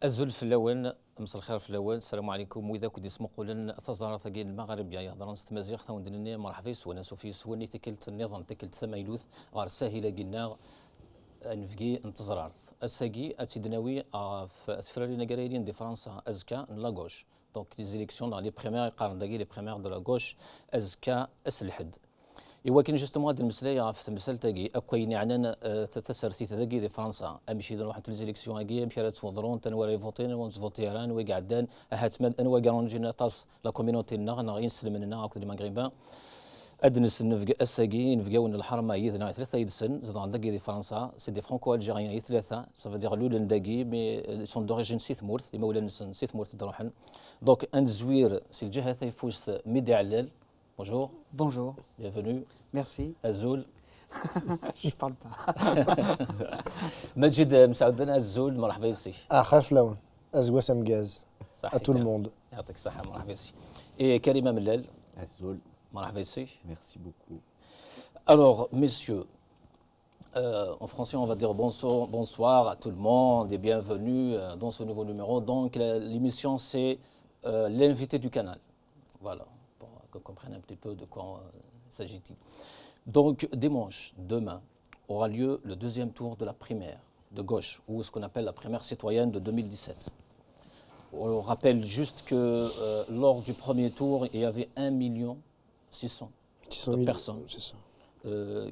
الزول في الاول مساء الخير في الاول السلام عليكم واذا كنت تسمو قولن تزار ثقيل المغرب يا يهضرون ستمازيغ ثون دنيا مرحبا سوانا سوفي سواني تكلت النظام تكلت ثمايلوث غار ساهله قلنا نفقي انتظرارت الساقي اتدناوي في اسفرالينا قرايلين دي فرنسا ازكا لاغوش دونك لي زيليكسيون دون لي بريمير يقارن داكي لي بريمير دو لاغوش ازكا اسلحد ايوا كاين جوستومون هاد المساله في المساله تاعي اكوين عنان تسرسي تاعي دي فرنسا امشي دون واحد ليزيليكسيون هاكي مشي راه تفضلون تنوالي فوتين ونزفوتيران وقعدان هاتمن انوا قالون جينا تاس لا كومينوتي نغ ينسلمنا هاك المغربان ادنس نفقا اساكي نفقاو الحرمه يدنا ثلاثه يدسن زاد عندك دي فرنسا سي دي فرانكو الجيريان ثلاثه سافا دير لولن داكي مي سون دوريجين سيثمورث مولا نسن سيثمورث دروحن دونك ان زوير سي الجهه تيفوس ميدي علال بونجور Bonjour, bienvenue merci. الزول Je parle pas. مجد مسعودنا الزول مرحبا يسي خاف لون ازوا سمجاز صحيح à tout le monde. يعطيك الصحه مرحبا يسي اي كريمه ملال Azul, مرحبا يسي merci beaucoup. alors messieurs en français, on va dire bonsoir à tout le monde et bienvenue dans ce nouveau numéro. Donc, l'émission, c'est l'invité du canal. Voilà, pour qu'on comprenne un petit peu de quoi s'agit-il. Donc, dimanche, demain, aura lieu le deuxième tour de la primaire de gauche, ou ce qu'on appelle la primaire citoyenne de 2017. On rappelle juste que lors du premier tour, il y avait 1 600 000 personnes. C'est ça.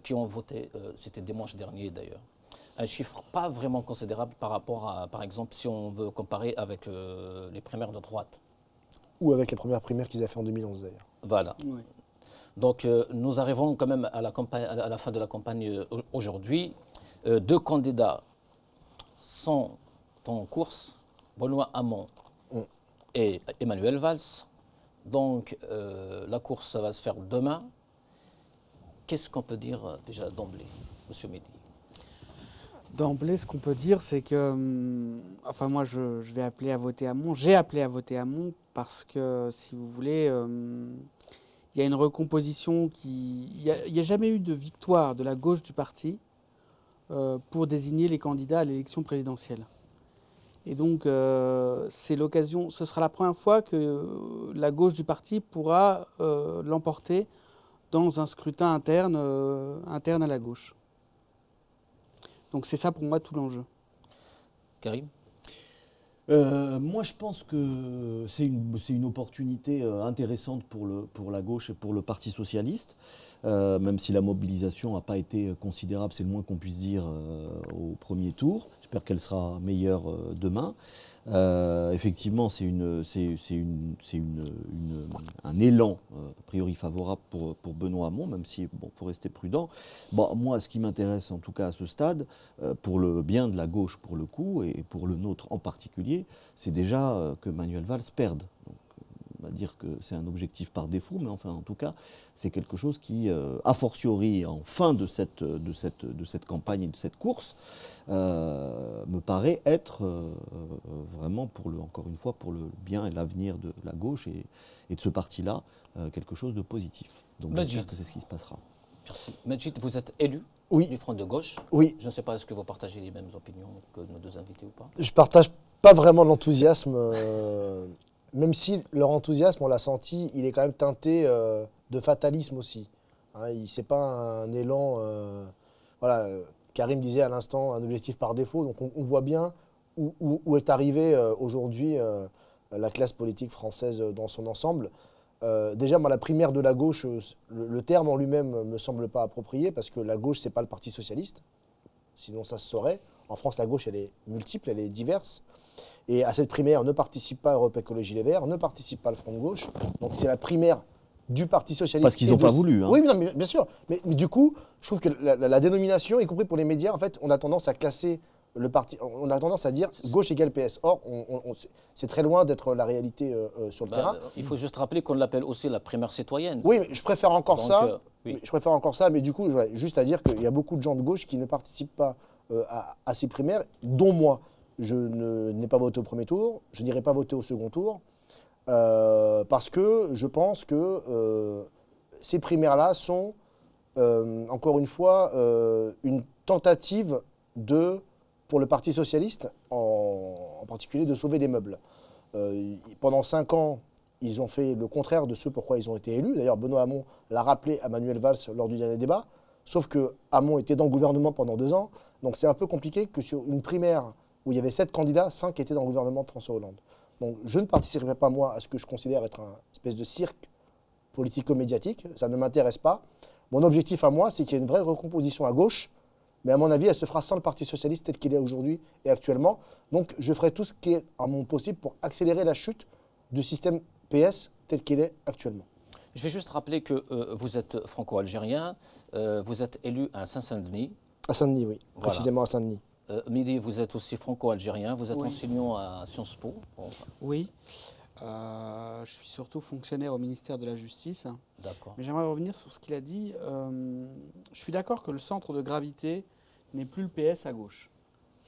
Qui ont voté, c'était dimanche dernier d'ailleurs. Un chiffre pas vraiment considérable par rapport à, par exemple, si on veut comparer avec les primaires de droite. Ou avec les premières primaires qu'ils avaient fait en 2011 d'ailleurs. Voilà. Oui. Donc nous arrivons quand même à la fin de la campagne aujourd'hui. Deux candidats sont en course, Benoît Hamon et Emmanuel Valls. Donc la course va se faire demain. Qu'est-ce qu'on peut dire déjà d'emblée, Monsieur Mehdi? D'emblée, ce qu'on peut dire, c'est que, enfin moi, je vais appeler à voter Hamon. J'ai appelé à voter Hamon parce que, si vous voulez, il y a une recomposition il n'y a jamais eu de victoire de la gauche du parti pour désigner les candidats à l'élection présidentielle. Et donc, c'est l'occasion, ce sera la première fois que la gauche du parti pourra l'emporter dans un scrutin interne à la gauche. Donc c'est ça pour moi tout l'enjeu. Karim? Moi, je pense que c'est une opportunité intéressante pour la gauche et pour le Parti socialiste, même si la mobilisation n'a pas été considérable, c'est le moins qu'on puisse dire au premier tour. J'espère qu'elle sera meilleure demain. Effectivement, c'est un élan a priori favorable pour Benoît Hamon, même si bon, faut rester prudent. Bon, moi, ce qui m'intéresse en tout cas à ce stade, pour le bien de la gauche pour le coup et pour le nôtre en particulier, c'est déjà que Manuel Valls perde. Donc, on va dire que c'est un objectif par défaut, mais enfin, en tout cas, c'est quelque chose qui, a fortiori, en fin de cette campagne et de cette course, me paraît être vraiment, encore une fois, pour le bien et l'avenir de la gauche et de ce parti-là, quelque chose de positif. Donc j'espère que c'est ce qui se passera. Merci. Majid, vous êtes élu du Front de gauche. Oui. Je ne sais pas, est-ce que vous partagez les mêmes opinions que nos deux invités ou pas? Je partage pas vraiment l'enthousiasme, même si leur enthousiasme, on l'a senti, il est quand même teinté de fatalisme aussi. Hein, c'est pas un élan, voilà. Karim disait à l'instant un objectif par défaut, donc on voit bien où est arrivée aujourd'hui la classe politique française dans son ensemble. Déjà, moi, la primaire de la gauche, le terme en lui-même ne me semble pas approprié parce que la gauche, c'est pas le Parti socialiste, sinon ça se saurait. En France, la gauche, elle est multiple, elle est diverse. Et à cette primaire ne participe pas Europe Écologie Les Verts, ne participe pas le Front de Gauche. Donc c'est la primaire du Parti socialiste. Parce qu'ils n'ont pas voulu. Hein. Oui, mais non, mais bien sûr. Mais du coup, je trouve que la dénomination, y compris pour les médias, en fait, on a tendance à classer le parti. On a tendance à dire gauche égale PS. Or, c'est très loin d'être la réalité sur le terrain. Il faut juste rappeler qu'on l'appelle aussi la primaire citoyenne. Oui, mais je préfère encore Donc, ça. oui. Je préfère encore ça, mais du coup, juste à dire qu'il y a beaucoup de gens de gauche qui ne participent pas à ces primaires, dont moi. Je n'ai pas voté au premier tour, je n'irai pas voter au second tour, parce que je pense que ces primaires-là sont, encore une fois, une tentative pour le Parti socialiste en particulier de sauver des meubles. Pendant 5 ans, ils ont fait le contraire de ce pourquoi ils ont été élus. D'ailleurs, Benoît Hamon l'a rappelé à Manuel Valls lors du dernier débat. Sauf que Hamon était dans le gouvernement pendant 2 ans. Donc c'est un peu compliqué que sur une primaire où il y avait 7 candidats, 5 étaient dans le gouvernement de François Hollande. Donc je ne participerai pas, moi, à ce que je considère être un espèce de cirque politico-médiatique. Ça ne m'intéresse pas. Mon objectif à moi, c'est qu'il y ait une vraie recomposition à gauche. Mais à mon avis, elle se fera sans le Parti socialiste tel qu'il est aujourd'hui et actuellement. Donc je ferai tout ce qui est à mon possible pour accélérer la chute du système PS tel qu'il est actuellement. Je vais juste rappeler que vous êtes franco-algérien, vous êtes élu à Saint-Saint-Denis. À Saint-Denis, oui, Voilà. précisément à Saint-Denis. Midi, vous êtes aussi franco-algérien, vous êtes Oui. enseignant à Sciences Po. Oui. Je suis surtout fonctionnaire au ministère de la Justice. D'accord. Mais j'aimerais revenir sur ce qu'il a dit. Je suis d'accord que le centre de gravité n'est plus le PS à gauche.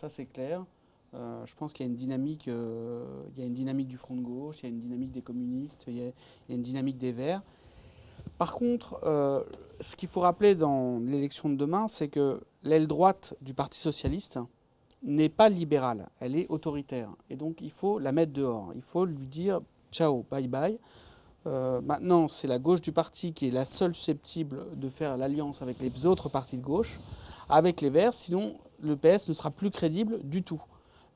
Ça, c'est clair. Je pense qu'il y a une dynamique, du Front de gauche, il y a une dynamique des communistes, il y a une dynamique des Verts. Par contre, ce qu'il faut rappeler dans l'élection de demain, c'est que l'aile droite du Parti socialiste n'est pas libérale, elle est autoritaire. Et donc, il faut la mettre dehors. Il faut lui dire ciao, bye bye. Maintenant, c'est la gauche du parti qui est la seule susceptible de faire l'alliance avec les autres partis de gauche, avec les Verts, sinon le PS ne sera plus crédible du tout.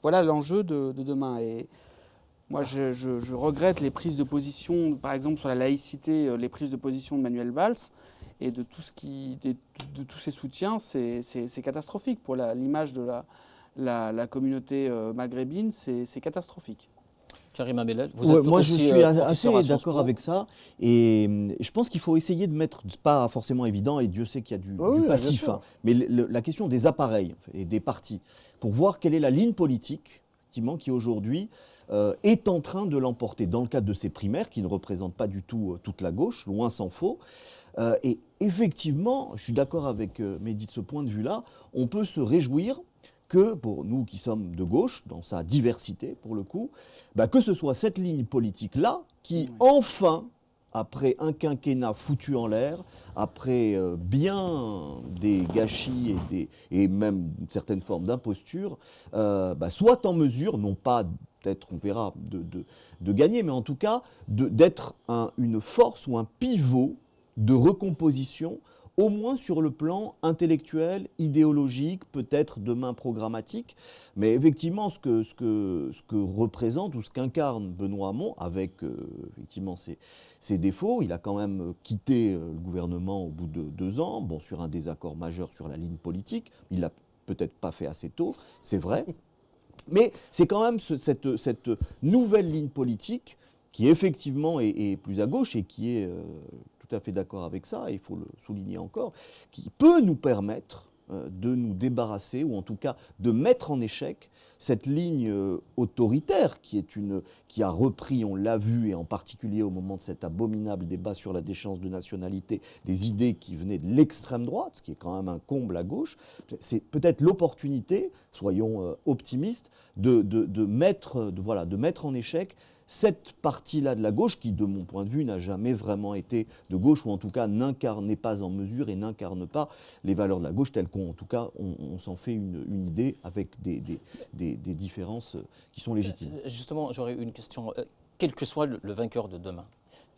Voilà l'enjeu de demain. Et moi, je regrette les prises de position, par exemple sur la laïcité, les prises de position de Manuel Valls et de tout de tous ses soutiens, c'est catastrophique pour l'image de la communauté maghrébine, c'est catastrophique. Karim Amellel, vous Ouais, êtes moi, aussi, je suis assez professeur à Sciences d'accord Po. avec ça. Et je pense qu'il faut essayer de mettre, c'est pas forcément évident, et Dieu sait qu'il y a du bien passif, sûr. hein, mais la question des appareils et des partis, pour voir quelle est la ligne politique, effectivement, qui aujourd'hui est en train de l'emporter dans le cadre de ces primaires, qui ne représentent pas du tout toute la gauche, loin s'en faut. Et effectivement, je suis d'accord avec Mehdi de ce point de vue-là, on peut se réjouir que, pour nous qui sommes de gauche, dans sa diversité pour le coup, que ce soit cette ligne politique-là qui, enfin, après un quinquennat foutu en l'air, après bien des gâchis et même une certaine forme d'imposture, soit en mesure, non pas peut-être, on verra, de gagner, mais en tout cas d'être une force ou un pivot de recomposition, au moins sur le plan intellectuel, idéologique, peut-être demain programmatique. Mais effectivement, ce que représente ou ce qu'incarne Benoît Hamon, avec effectivement ses défauts, il a quand même quitté le gouvernement au bout de 2 ans, bon, sur un désaccord majeur sur la ligne politique. Il ne l'a peut-être pas fait assez tôt, c'est vrai. Mais c'est quand même cette nouvelle ligne politique qui effectivement est plus à gauche et qui est tout à fait d'accord avec ça, et il faut le souligner encore, qui peut nous permettre de nous débarrasser, ou en tout cas de mettre en échec cette ligne autoritaire qui a repris, on l'a vu, et en particulier au moment de cet abominable débat sur la déchéance de nationalité, des idées qui venaient de l'extrême droite, ce qui est quand même un comble à gauche. C'est peut-être l'opportunité, soyons optimistes, de mettre en échec cette partie-là de la gauche qui, de mon point de vue, n'a jamais vraiment été de gauche, ou en tout cas n'est pas en mesure et n'incarne pas les valeurs de la gauche telles qu'on, en tout cas, on s'en fait une idée avec des différences qui sont légitimes. Justement, j'aurais une question. Quel que soit le vainqueur de demain,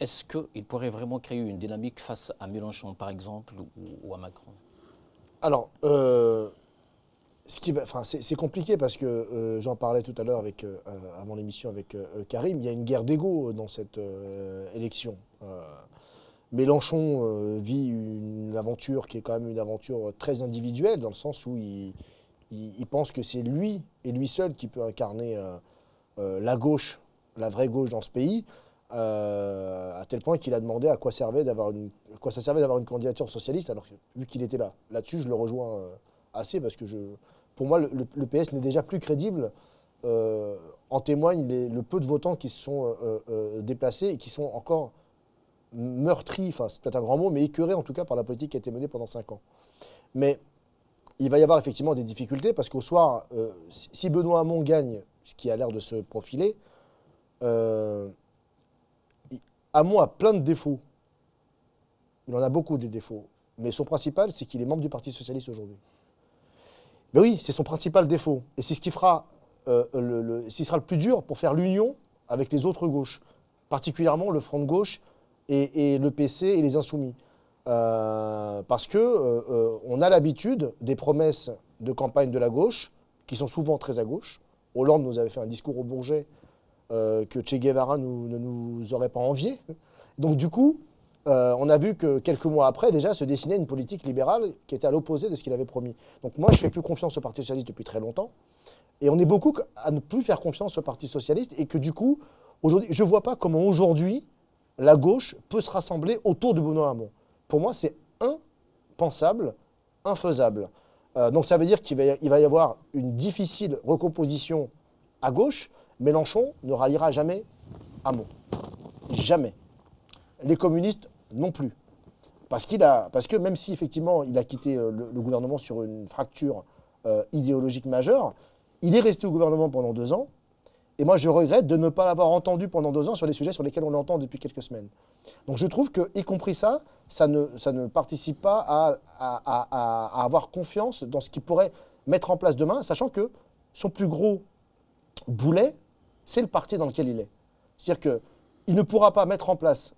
est-ce qu'il pourrait vraiment créer une dynamique face à Mélenchon, par exemple, ou à Macron? Alors, c'est compliqué parce que j'en parlais tout à l'heure avant l'émission avec Karim, il y a une guerre d'ego dans cette élection. Mélenchon vit une aventure qui est quand même une aventure très individuelle, dans le sens où il pense que c'est lui et lui seul qui peut incarner la gauche, la vraie gauche dans ce pays, à tel point qu'il a demandé à quoi ça servait d'avoir une candidature socialiste, alors que, vu qu'il était là. Là-dessus, je le rejoins assez, parce que pour moi, le PS n'est déjà plus crédible. En témoigne le peu de votants qui se sont déplacés et qui sont encore meurtris, enfin c'est peut-être un grand mot, mais écœurés en tout cas par la politique qui a été menée pendant 5 ans. Mais il va y avoir effectivement des difficultés, parce qu'au soir, si Benoît Hamon gagne, ce qui a l'air de se profiler, Hamon a plein de défauts. Il en a beaucoup des défauts. Mais son principal, c'est qu'il est membre du Parti socialiste aujourd'hui. Mais oui, c'est son principal défaut. Et c'est ce qui fera ce qui sera le plus dur pour faire l'union avec les autres gauches, particulièrement le Front de gauche et le PC et les Insoumis. Parce que on a l'habitude des promesses de campagne de la gauche, qui sont souvent très à gauche. Hollande nous avait fait un discours au Bourget que Che Guevara ne nous aurait pas envié. Donc du coup, on a vu que quelques mois après, déjà, se dessinait une politique libérale qui était à l'opposé de ce qu'il avait promis. Donc moi, je ne fais plus confiance au Parti socialiste depuis très longtemps. Et on est beaucoup à ne plus faire confiance au Parti socialiste. Et que du coup, aujourd'hui, je ne vois pas comment aujourd'hui, la gauche peut se rassembler autour de Benoît Hamon. Pour moi, c'est impensable, infaisable. Donc ça veut dire qu'il va y avoir une difficile recomposition à gauche. Mélenchon ne ralliera jamais Hamon. Jamais. Les communistes non plus. Parce que même si effectivement il a quitté le gouvernement sur une fracture idéologique majeure, il est resté au gouvernement pendant 2 ans. Et moi, je regrette de ne pas l'avoir entendu pendant 2 ans sur les sujets sur lesquels on l'entend depuis quelques semaines. Donc je trouve que, y compris ça ne participe pas à avoir confiance dans ce qu'il pourrait mettre en place demain, sachant que son plus gros boulet, c'est le parti dans lequel il est. C'est-à-dire qu'il ne pourra pas mettre en place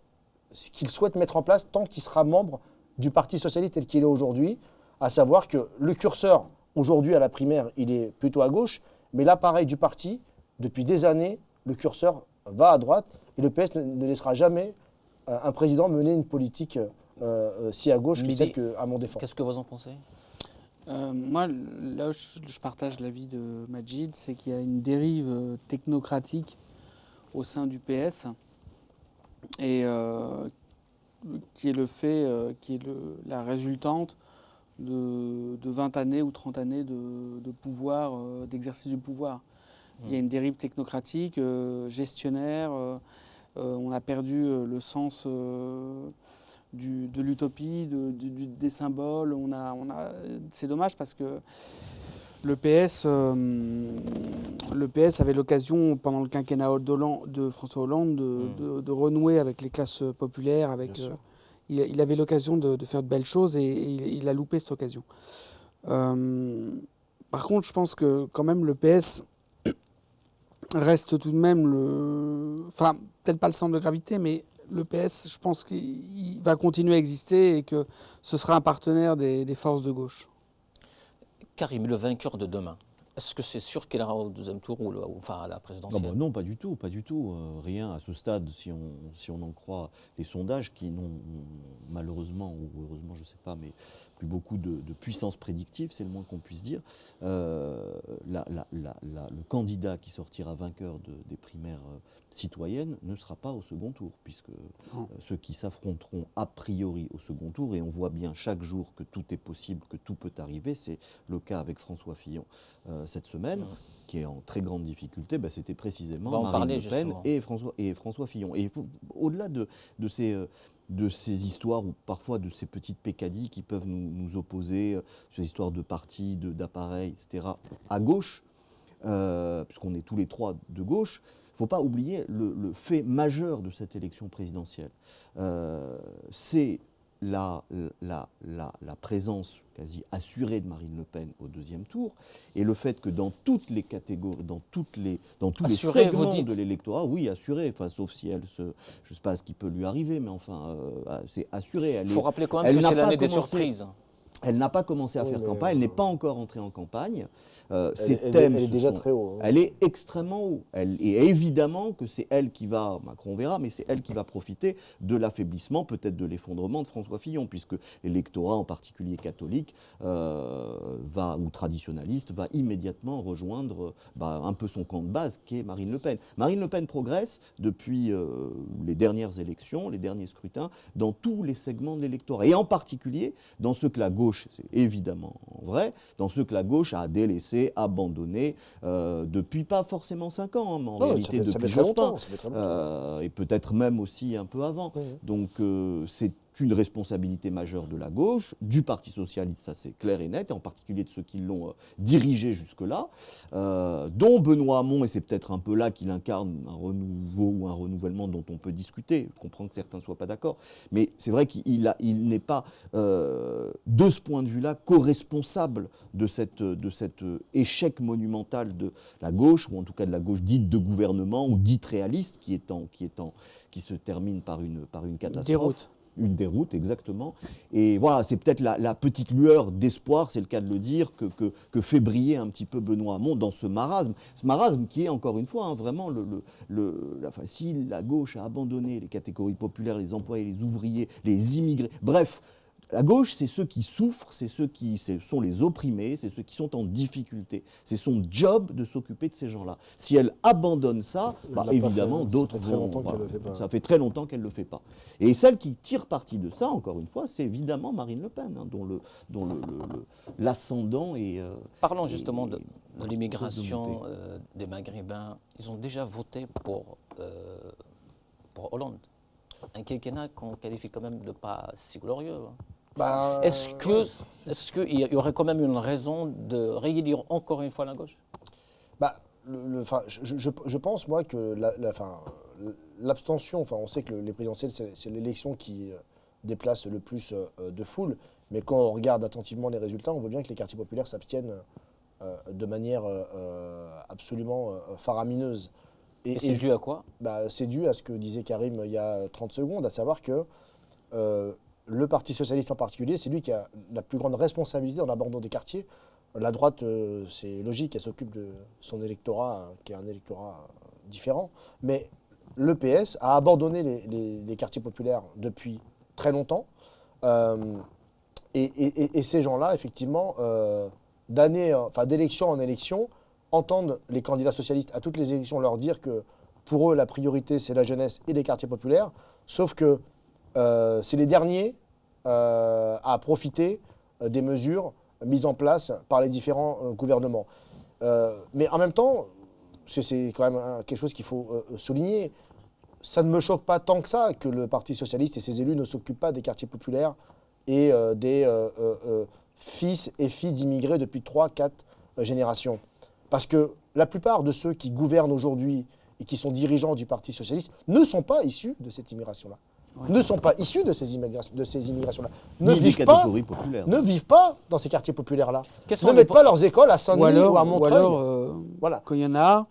ce qu'il souhaite mettre en place tant qu'il sera membre du Parti socialiste tel qu'il est aujourd'hui, à savoir que le curseur, aujourd'hui à la primaire, il est plutôt à gauche, mais l'appareil du parti, depuis des années, le curseur va à droite et le PS ne laissera jamais un président mener une politique si à gauche que celle que Hamon défend. Qu'est-ce que vous en pensez ? Moi, là où je partage l'avis de Majid, c'est qu'il y a une dérive technocratique au sein du PS et qui est le fait, la résultante de 20 années ou 30 années de pouvoir, d'exercice du pouvoir. Il y a une dérive technocratique, gestionnaire, on a perdu le sens de l'utopie, des symboles. C'est dommage parce que le PS avait l'occasion, pendant le quinquennat de François Hollande, de renouer avec les classes populaires. Il avait l'occasion de faire de belles choses et il a loupé cette occasion. Par contre, je pense que quand même le PS reste tout de même enfin, peut-être pas le centre de gravité, mais le PS, je pense qu'il va continuer à exister et que ce sera un partenaire des forces de gauche. Karim, le vainqueur de demain, est-ce que c'est sûr qu'il ira au deuxième tour ou enfin à la présidentielle ? Non, pas du tout, pas du tout. Rien à ce stade, si on en croit les sondages qui n'ont malheureusement ou heureusement, je ne sais pas, mais plus beaucoup de puissance prédictive, c'est le moins qu'on puisse dire. Le candidat qui sortira vainqueur des primaires citoyennes ne sera pas au second tour, puisque ceux qui s'affronteront a priori au second tour, et on voit bien chaque jour que tout est possible, que tout peut arriver, c'est le cas avec François Fillon cette semaine, qui est en très grande difficulté, c'était précisément Marine Le Pen et François Fillon. Et au-delà de ces histoires, ou parfois de ces petites pécadilles qui peuvent nous opposer, ces histoires de partis, d'appareils, etc., à gauche, puisqu'on est tous les trois de gauche, il ne faut pas oublier le fait majeur de cette élection présidentielle. C'est la présence quasi assurée de Marine Le Pen au deuxième tour, et le fait que dans toutes les catégories, dans tous les segments de l'électorat, oui, assurée, enfin, sauf si elle je ne sais pas ce qui peut lui arriver, mais enfin, c'est assuré. Il faut rappeler quand même que c'est l'année des surprises. Elle n'a pas commencé à faire campagne, elle n'est pas encore entrée en campagne. Elle est déjà très haut. Elle est extrêmement haut. Et évidemment que c'est elle qui va, Macron verra, mais c'est elle qui va profiter de l'affaiblissement, peut-être de l'effondrement de François Fillon, puisque l'électorat, en particulier catholique, ou traditionnaliste, va immédiatement rejoindre un peu son camp de base, qui est Marine Le Pen. Marine Le Pen progresse depuis les dernières élections, les derniers scrutins, dans tous les segments de l'électorat, et en particulier dans ceux que la gauche, c'est évidemment vrai, dans ceux que la gauche a délaissés, abandonnés depuis pas forcément 5 ans, mais en réalité depuis Jospin, et peut-être même aussi un peu avant. Donc c'est une responsabilité majeure de la gauche, du Parti socialiste, ça c'est clair et net, et en particulier de ceux qui l'ont dirigé jusque-là, dont Benoît Hamon, et c'est peut-être un peu là qu'il incarne un renouveau ou un renouvellement dont on peut discuter, je comprends que certains ne soient pas d'accord, mais c'est vrai qu'il n'est pas, de ce point de vue-là, co-responsable de cet échec monumental de la gauche, ou en tout cas de la gauche dite de gouvernement, ou dite réaliste, qui se termine par une catastrophe. Déroute. Une déroute, exactement. Et voilà, c'est peut-être la petite lueur d'espoir, c'est le cas de le dire, que fait briller un petit peu Benoît Hamon dans ce marasme. Ce marasme qui est, encore une fois, vraiment la gauche a abandonné les catégories populaires, les employés, les ouvriers, les immigrés. Bref, la gauche, c'est ceux qui souffrent, ce sont les opprimés, c'est ceux qui sont en difficulté. C'est son job de s'occuper de ces gens-là. Si elle abandonne ça, évidemment, d'autres vont... Ça fait très longtemps qu'elle ne le fait pas. Et celle qui tire parti de ça, encore une fois, c'est évidemment Marine Le Pen, dont l'ascendant est... Parlons justement de l'immigration des Maghrébins. Ils ont déjà voté pour Hollande. Un quinquennat qu'on qualifie quand même de pas si glorieux. Est-ce qu'il y aurait quand même une raison de réélire encore une fois la gauche? Je pense, moi, que l'abstention, on sait que les présidentielles, c'est l'élection qui déplace le plus de foule, mais quand on regarde attentivement les résultats, on voit bien que les quartiers populaires s'abstiennent de manière absolument faramineuse. Et c'est dû à quoi? C'est dû à ce que disait Karim il y a 30 secondes, à savoir que le Parti socialiste en particulier, c'est lui qui a la plus grande responsabilité dans l'abandon des quartiers. La droite, c'est logique, elle s'occupe de son électorat, qui est un électorat différent. Mais le PS a abandonné les quartiers populaires depuis très longtemps. Et ces gens-là, effectivement, d'élection en élection, entendent les candidats socialistes à toutes les élections leur dire que pour eux, la priorité, c'est la jeunesse et les quartiers populaires, sauf que c'est les derniers à profiter des mesures mises en place par les différents gouvernements. Mais en même temps, c'est quand même quelque chose qu'il faut souligner, ça ne me choque pas tant que ça que le Parti socialiste et ses élus ne s'occupent pas des quartiers populaires et des fils et filles d'immigrés depuis 3-4 générations. Parce que la plupart de ceux qui gouvernent aujourd'hui et qui sont dirigeants du Parti socialiste ne sont pas issus de cette immigration-là. Ouais. Ne sont pas issus de ces immigrations-là. Ne vivent pas dans ces quartiers populaires-là. Ne mettent pas leurs écoles à Saint-Denis ou à Montreuil. Voilà. Quand il y en a,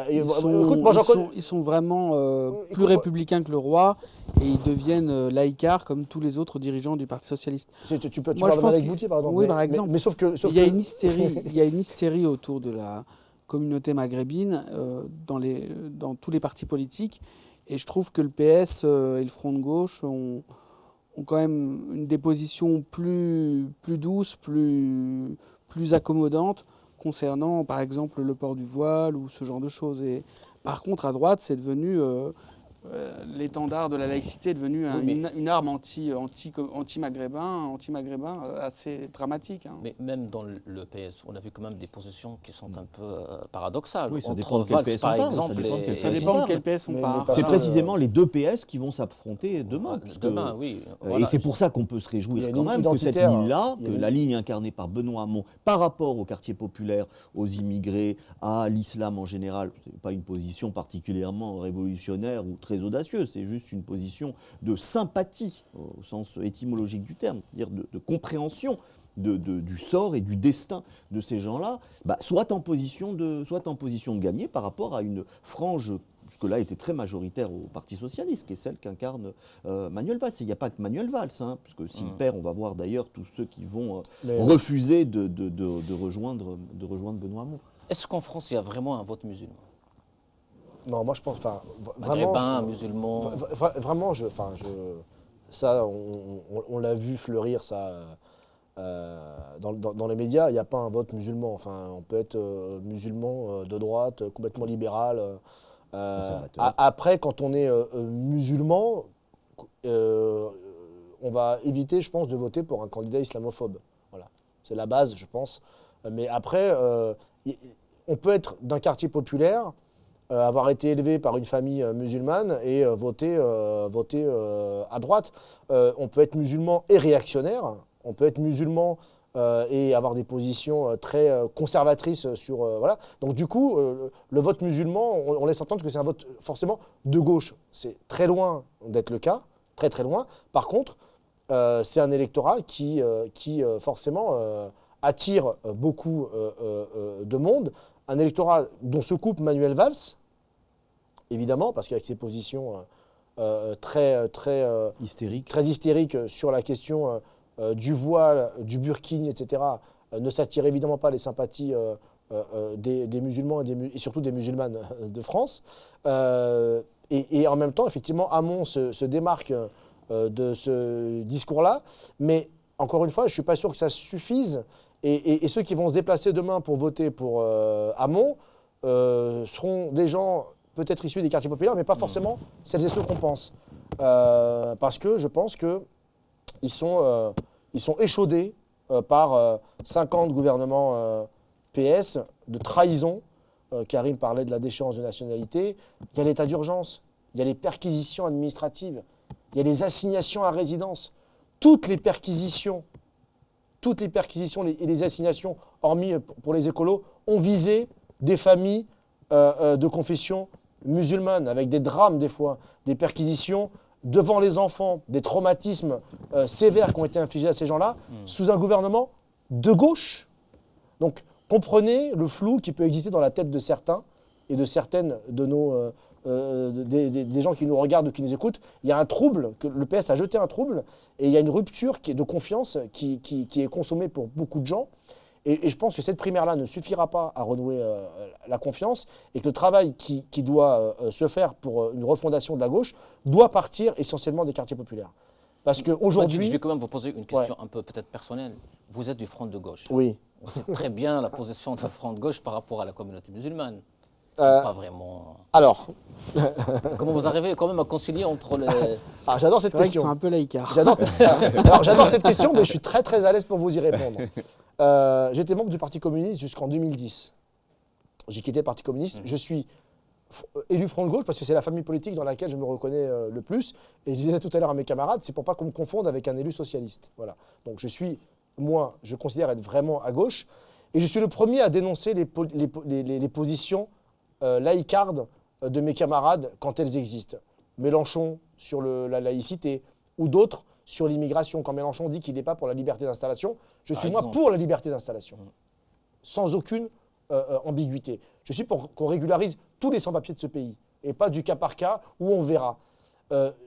ils sont vraiment plus républicains que le roi et ils deviennent laïcards comme tous les autres dirigeants du Parti socialiste. Tu parles d'Alex Boutier, par exemple. Oui, par exemple. Mais sauf que il y a une hystérie autour de la communauté maghrébine dans tous les partis politiques. Et je trouve que le PS et le Front de gauche ont quand même des positions plus douces, plus accommodantes concernant, par exemple, le port du voile ou ce genre de choses. Et par contre, à droite, c'est devenu l'étendard de la laïcité est devenu une arme anti-maghrébin assez dramatique. Hein. Mais même dans le PS, on a vu quand même des positions qui sont un peu paradoxales. Oui, ça dépend de quel PS on parle. Ça dépend de quel PS on parle. C'est précisément les deux PS qui vont s'affronter demain. Demain, oui. Et c'est pour ça qu'on peut se réjouir quand même que cette ligne-là, que la ligne incarnée par Benoît Hamon, par rapport aux quartiers populaires, aux immigrés, à l'islam en général, ce n'est pas une position particulièrement révolutionnaire ou très audacieuse, c'est juste une position de sympathie au sens étymologique du terme, c'est-à-dire de compréhension du sort et du destin de ces gens-là, soit en position de gagner par rapport à une frange jusque-là était très majoritaire au Parti socialiste, qui est celle qu'incarne Manuel Valls. Il n'y a pas que Manuel Valls, puisque s'il perd, on va voir d'ailleurs tous ceux qui vont refuser de rejoindre Benoît Hamon. Est-ce qu'en France, il y a vraiment un vote musulman? Non, moi je pense, Maghrébin, musulman. Vraiment, ça, on l'a vu fleurir ça dans les médias. Il n'y a pas un vote musulman. Enfin, on peut être musulman de droite, complètement libéral. Après, quand on est musulman, on va éviter, je pense, de voter pour un candidat islamophobe. Voilà, c'est la base, je pense. Mais après, on peut être d'un quartier populaire. avoir été élevé par une famille musulmane et voter à droite. On peut être musulman et réactionnaire, on peut être musulman et avoir des positions très conservatrices sur... voilà. Donc du coup, le vote musulman, on laisse entendre que c'est un vote forcément de gauche. C'est très loin d'être le cas, très très loin. Par contre, c'est un électorat qui forcément attire beaucoup de monde. Un électorat dont se coupe Manuel Valls, évidemment, parce qu'avec ses positions très hystériques sur la question du voile, du burkini, etc., ne s'attire évidemment pas les sympathies des musulmans et surtout des musulmanes de France. Et en même temps, effectivement, Hamon se démarque de ce discours-là. Mais encore une fois, je ne suis pas sûr que ça suffise. Et ceux qui vont se déplacer demain pour voter pour Hamon seront des gens peut-être issus des quartiers populaires, mais pas forcément celles et ceux qu'on pense. Parce que je pense qu'ils sont échaudés par 5 ans de gouvernement PS, de trahison. Karim parlait de la déchéance de nationalité. Il y a l'état d'urgence, il y a les perquisitions administratives, il y a les assignations à résidence. Toutes les perquisitions et les assignations, hormis pour les écolos, ont visé des familles de confession musulmane, avec des drames des fois, des perquisitions devant les enfants, des traumatismes sévères qui ont été infligés à ces gens-là, sous un gouvernement de gauche. Donc, comprenez le flou qui peut exister dans la tête de certains et de certaines de nos... des gens qui nous regardent ou qui nous écoutent. Il y a un trouble, que le PS a jeté un trouble, et il y a une rupture de confiance qui est consommée pour beaucoup de gens. Et je pense que cette primaire-là ne suffira pas à renouer la confiance, et que le travail qui doit se faire pour une refondation de la gauche doit partir essentiellement des quartiers populaires. Parce qu'aujourd'hui... Je vais quand même vous poser une question un peu peut-être personnelle. Vous êtes du front de gauche. Oui. On sait très bien la position du front de gauche par rapport à la communauté musulmane. C'est pas vraiment... Alors... Comment vous arrivez quand même à concilier entre les... Ah, j'adore cette question. Ils sont un peu laïcards. J'adore cette question, mais je suis très très à l'aise pour vous y répondre. J'étais membre du Parti communiste jusqu'en 2010. J'ai quitté le Parti communiste. Je suis élu Front de gauche parce que c'est la famille politique dans laquelle je me reconnais le plus. Et je disais tout à l'heure à mes camarades, c'est pour pas qu'on me confonde avec un élu socialiste. Voilà. Donc je considère être vraiment à gauche. Et je suis le premier à dénoncer les positions laïcardes de mes camarades quand elles existent. Mélenchon sur la laïcité ou d'autres sur l'immigration. Quand Mélenchon dit qu'il n'est pas pour la liberté d'installation, je suis moi pour la liberté d'installation. Sans aucune ambiguïté. Je suis pour qu'on régularise tous les sans-papiers de ce pays et pas du cas par cas où on verra.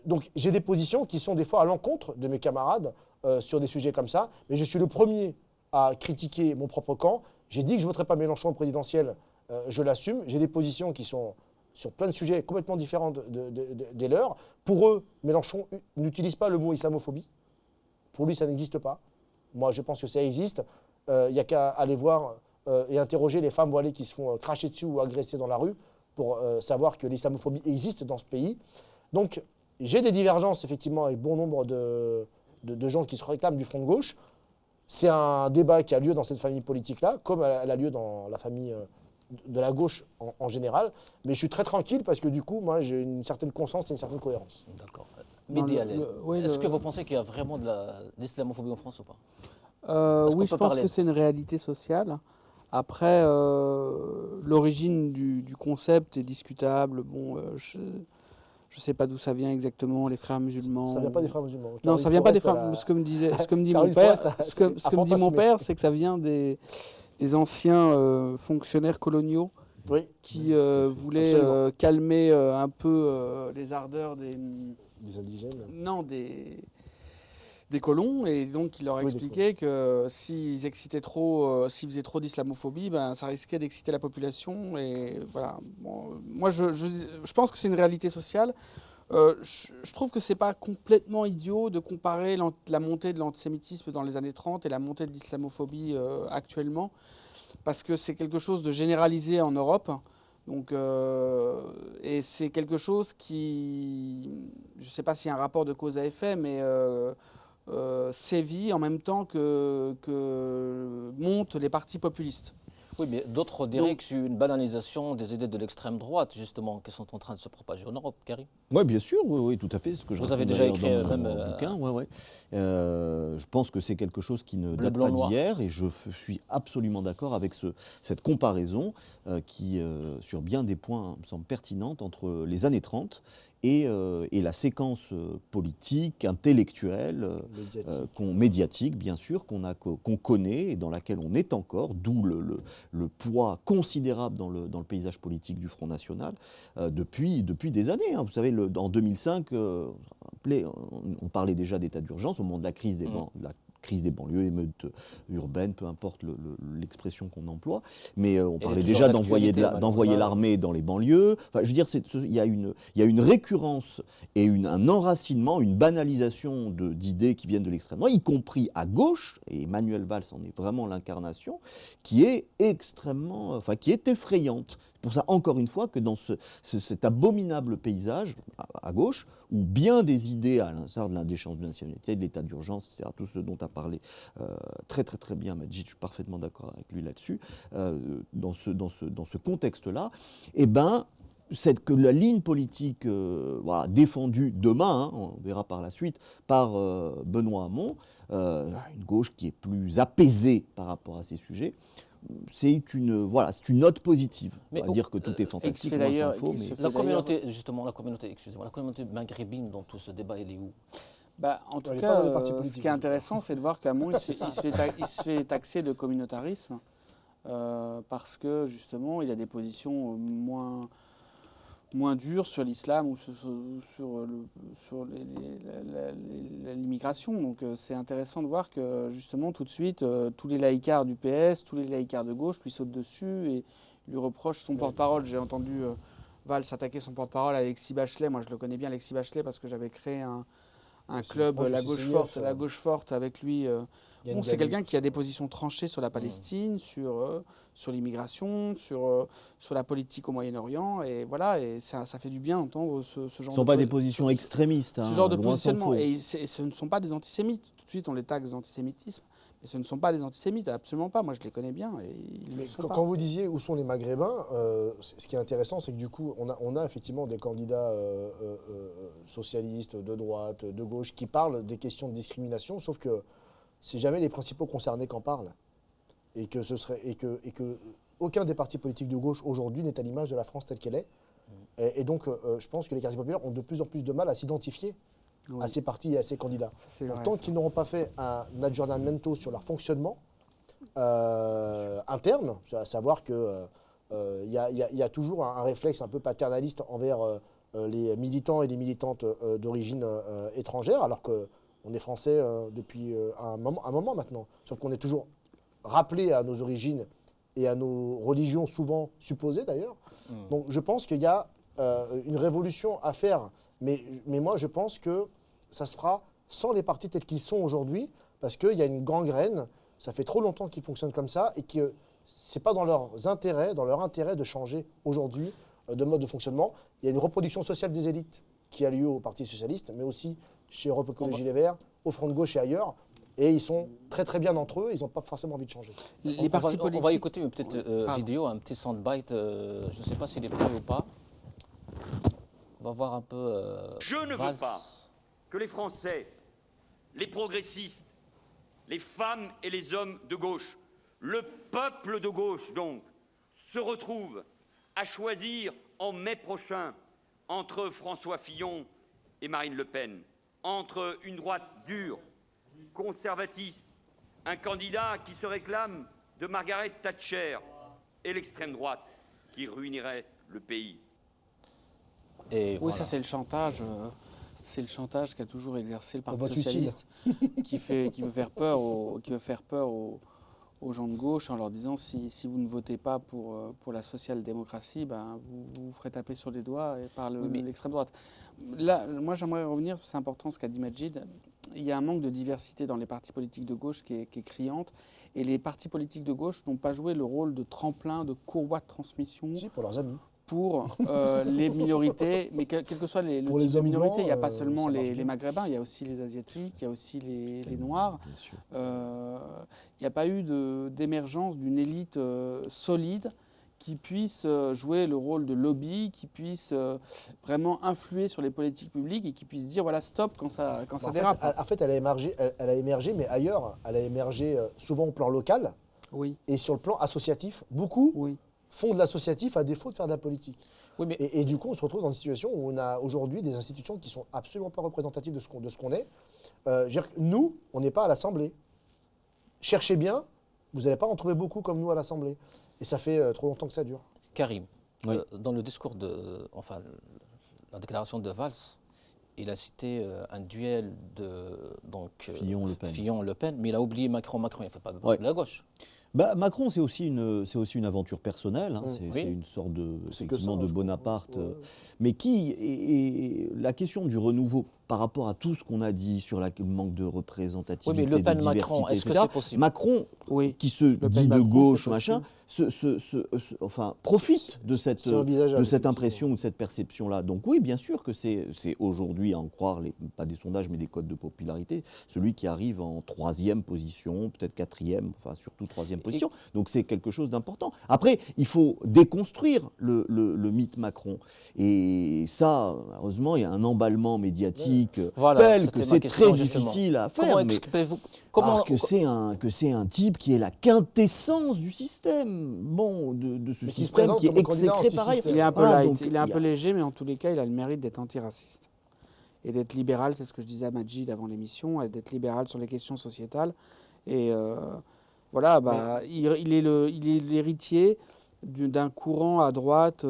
Donc j'ai des positions qui sont des fois à l'encontre de mes camarades sur des sujets comme ça, mais je suis le premier à critiquer mon propre camp. J'ai dit que je ne voterai pas Mélenchon au présidentiel, je l'assume. J'ai des positions qui sont sur plein de sujets complètement différents des leurs. Pour eux, Mélenchon n'utilise pas le mot islamophobie. Pour lui, ça n'existe pas. Moi, je pense que ça existe. Il n'y a qu'à aller voir et interroger les femmes voilées qui se font cracher dessus ou agresser dans la rue pour savoir que l'islamophobie existe dans ce pays. Donc, j'ai des divergences, effectivement, avec bon nombre de gens qui se réclament du front de gauche. C'est un débat qui a lieu dans cette famille politique-là, comme elle a lieu dans la famille de la gauche en général. Mais je suis très tranquille parce que du coup, moi, j'ai une certaine conscience et une certaine cohérence. D'accord. Mehdi Hallel, est-ce que vous pensez qu'il y a vraiment de l'islamophobie en France ou pas? Oui, je pense que c'est une réalité sociale. Après, l'origine du concept est discutable. Bon, je ne sais pas d'où ça vient exactement, les frères musulmans. Ça ne vient pas des frères musulmans. Non, ça ne vient pas des frères. Ce que me dit mon père, c'est que ça vient des anciens fonctionnaires coloniaux qui voulaient calmer un peu les ardeurs des indigènes. Non, des colons, et donc il leur expliquait que s'ils excitaient trop, s'ils faisaient trop d'islamophobie, ben, ça risquait d'exciter la population. Et voilà. Bon, moi, je pense que c'est une réalité sociale. Je trouve que c'est pas complètement idiot de comparer la montée de l'antisémitisme dans les années 30 et la montée de l'islamophobie actuellement, parce que c'est quelque chose de généralisé en Europe. Donc, et c'est quelque chose qui, je ne sais pas s'il y a un rapport de cause à effet, mais sévit en même temps que montent les partis populistes. Oui, mais d'autres diraient que c'est une banalisation des idées de l'extrême droite, justement, qui sont en train de se propager en Europe, Karim. Oui, bien sûr, oui, tout à fait. C'est ce que je Vous avez raconte déjà d'ailleurs écrit dans même mon bouquin. Ouais. Je pense que c'est quelque chose qui ne Bleu, date blanc, pas noir. d'hier et je suis absolument d'accord avec cette comparaison qui, sur bien des points, me semble pertinente entre les années 30 et la séquence politique, intellectuelle, médiatique, bien sûr, qu'on connaît et dans laquelle on est encore, d'où le poids considérable dans le paysage politique du Front National depuis des années. Hein. Vous savez, en 2005, on parlait déjà d'état d'urgence au moment de la crise des banlieues, émeutes urbaines, peu importe l'expression qu'on emploie. Mais on parlait déjà d'envoyer l'armée dans les banlieues. Enfin, je veux dire, il y a une récurrence et un enracinement, une banalisation d'idées qui viennent de l'extrême droite, y compris à gauche, et Emmanuel Valls en est vraiment l'incarnation, qui est qui est effrayante. Pour ça, encore une fois, que dans cet abominable paysage à gauche, où bien des idées, à l'instar de l'indécence de nationalité, de l'état d'urgence, etc., tout ce dont a parlé très très très bien Majid, je suis parfaitement d'accord avec lui là-dessus, dans ce contexte-là, eh ben, que la ligne politique défendue demain, on verra par la suite, par Benoît Hamon, une gauche qui est plus apaisée par rapport à ces sujets, c'est une note positive. On va dire que tout est fantastique, d'ailleurs, faux, mais La communauté maghrébine dans tout ce débat, elle est où? En tout Elle est cas, pas dans les partis ce politiques, qui est en tout cas. intéressant, c'est de voir qu'Hamon, il se fait taxer de communautarisme parce que justement, il a des positions moins dures sur l'islam ou sur l'immigration. Donc c'est intéressant de voir que justement, tout de suite, tous les laïcards du PS, tous les laïcards de gauche lui sautent dessus et lui reprochent son porte-parole. J'ai entendu Valls attaquer son porte-parole, Alexis Bachelet. Moi, je le connais bien, Alexis Bachelet, parce que j'avais créé un club, la gauche forte avec lui. C'est quelqu'un qui a des positions tranchées sur la Palestine, sur l'immigration, sur la politique au Moyen-Orient. Et voilà, et ça fait du bien d'entendre ce genre de... ce ne sont pas des positions extrémistes. Ce genre de loin s'en positionnement. faut. Et ce ne sont pas des antisémites. Tout de suite, on les taxe d'antisémitisme. Mais ce ne sont pas des antisémites, absolument pas. Moi, je les connais bien. Et ils le sont pas. Quand vous disiez où sont les Maghrébins, ce qui est intéressant, c'est que du coup, on a effectivement des candidats socialistes, de droite, de gauche, qui parlent des questions de discrimination, sauf que c'est jamais les principaux concernés qu'en parlent. Et que aucun des partis politiques de gauche aujourd'hui n'est à l'image de la France telle qu'elle est. Et donc, je pense que les quartiers populaires ont de plus en plus de mal à s'identifier à ces partis et à ces candidats. Tant qu'ils n'auront pas fait un aggiornamento sur leur fonctionnement interne, à savoir qu'il y a toujours un réflexe un peu paternaliste envers les militants et les militantes d'origine étrangère, alors qu'on est français depuis un moment maintenant. Sauf qu'on est toujours rappelé à nos origines et à nos religions souvent supposées d'ailleurs. Donc je pense qu'il y a une révolution à faire. Mais moi, je pense que ça se fera sans les partis tels qu'ils sont aujourd'hui, parce qu'il y a une gangrène, ça fait trop longtemps qu'ils fonctionnent comme ça, et que ce n'est pas dans leur intérêt de changer aujourd'hui de mode de fonctionnement. Il y a une reproduction sociale des élites qui a lieu au Parti Socialiste, mais aussi chez Europe Écologie Les Verts, au Front de Gauche et ailleurs. Et ils sont très très bien entre eux, ils n'ont pas forcément envie de changer. On va écouter une petite vidéo, un petit soundbite, je ne sais pas s'il est prêt ou pas. On va voir un peu. Je ne veux pas que les Français, les progressistes, les femmes et les hommes de gauche, le peuple de gauche donc, se retrouvent à choisir en mai prochain entre François Fillon et Marine Le Pen, entre une droite dure, conservatiste, un candidat qui se réclame de Margaret Thatcher et l'extrême droite qui ruinerait le pays. Et oui, voilà. ça c'est le chantage. C'est le chantage qu'a toujours exercé le Parti socialiste, qui veut faire peur aux gens de gauche en leur disant si vous ne votez pas pour la social-démocratie, ben, vous ferez taper sur les doigts par l'extrême droite. Là, moi j'aimerais revenir, c'est important ce qu'a dit Majid, il y a un manque de diversité dans les partis politiques de gauche qui est criante, et les partis politiques de gauche n'ont pas joué le rôle de tremplin, de courroie de transmission. Si, pour leurs amis. pour les minorités, mais quels que soient le Pour type les de hommes minorités. blancs, Il n'y a pas seulement ça marche les bien. Maghrébins, il y a aussi les Asiatiques, il y a aussi les Noirs. Bien sûr. Il n'y a pas eu d'émergence d'une élite solide qui puisse jouer le rôle de lobby, qui puisse vraiment influer sur les politiques publiques et qui puisse dire voilà stop quand ça dérape. En fait, elle a émergé, mais ailleurs. Elle a émergé souvent au plan local Oui, et sur le plan associatif. Beaucoup oui. font de l'associatif à défaut de faire de la politique. Oui, mais Et du coup, on se retrouve dans une situation où on a aujourd'hui des institutions qui sont absolument pas représentatives de ce qu'on est. Je veux dire que nous, on n'est pas à l'Assemblée. Cherchez bien, vous n'allez pas en trouver beaucoup comme nous à l'Assemblée. Et ça fait trop longtemps que ça dure. Karim, Oui. dans le discours la déclaration de Valls, il a cité un duel de Fillon-Le Pen. Fillon-Le Pen, mais il a oublié Macron. Macron, il ne fait pas de Ouais. de la gauche. Bah, Macron, c'est aussi une aventure personnelle. Hein. Mm. C'est Oui. une sorte de, C'est que effectivement, ça, de je crois. Bonaparte. Ouais. Mais qui et la question du renouveau par rapport à tout ce qu'on a dit sur le manque de Oui, représentativité, mais Le de Pen, diversité, Macron, est-ce que etc. c'est possible? Macron, Oui. qui se Le dit Pen de Macron, gauche, c'est machin, C'est profite de cette c'est envisageable, de cette effectivement. impression ou de cette perception-là. Donc oui, bien sûr que c'est aujourd'hui, à en croire, pas des sondages, mais des codes de popularité, celui qui arrive en 3e position, peut-être 4e, enfin surtout 3e position. Donc c'est quelque chose d'important. Après, il faut déconstruire le mythe Macron. Et ça, malheureusement, il y a un emballement médiatique Voilà, tel c'était que ma c'est question, très justement. difficile à Comment faire. Mais expliquez-vous comment que c'est un type qui est la quintessence du système, bon, de ce Mais qui se système présente qui est comme un candidat exécré par ailleurs. anti-système. Il est un peu Voilà, light, donc, il est un il y peu a- léger, mais en tous les cas, il a le mérite d'être antiraciste. Et d'être libéral, c'est ce que je disais à Majid avant l'émission, et d'être libéral sur les questions sociétales. Et voilà, bah, il est l'héritier d'un courant à droite